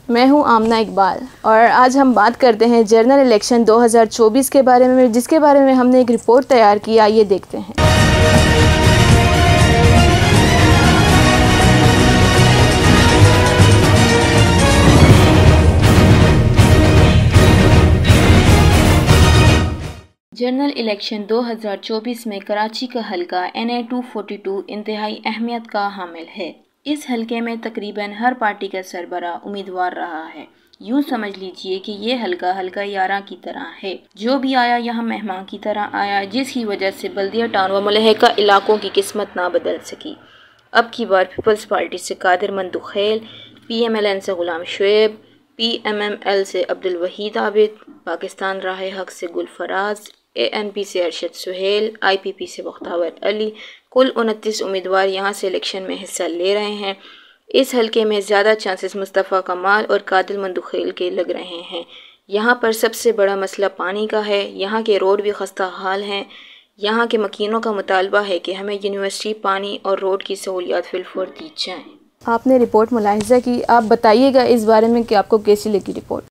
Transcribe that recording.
मैं हूं आमना इकबाल और आज हम बात करते हैं जनरल इलेक्शन 2024 के बारे में, जिसके बारे में हमने एक रिपोर्ट तैयार की। आइए देखते हैं। जनरल इलेक्शन 2024 में कराची का हलका NA 242 इंतहाई अहमियत का हामिल है। इस हलके में तकरीबन हर पार्टी का सरबरा उम्मीदवार रहा है। यूं समझ लीजिए कि ये हलका 11 की तरह है। जो भी आया यहाँ मेहमान की तरह आया, जिसकी वजह से बल्दिया टाउन व मुलहका इलाकों की किस्मत ना बदल सकी। अब की बार पीपल्स पार्टी से कादिर मंदुखेल, PMLN से गुलाम शुएब, PMML से अब्दुल वहीद आबिद, पाकिस्तान राह हक से गुल फराज, ANP से अरशद सुहेल, IPP से बख्तावर अली, कुल 29 उम्मीदवार यहाँ से इलेक्शन में हिस्सा ले रहे हैं। इस हलके में ज़्यादा चांसेस मुस्तफ़ा कमाल और कादिर मंदुखेल के लग रहे हैं। यहाँ पर सबसे बड़ा मसला पानी का है। यहाँ के रोड भी खस्ता हाल हैं। यहाँ के मकीनों का मुतालबा है कि हमें यूनिवर्सिटी पानी और रोड की सहूलियात फिलफौर दी जाएँ। आपने रिपोर्ट मुलाहिज़ा की, आप बताइएगा इस बारे में कि आपको कैसी लगी रिपोर्ट।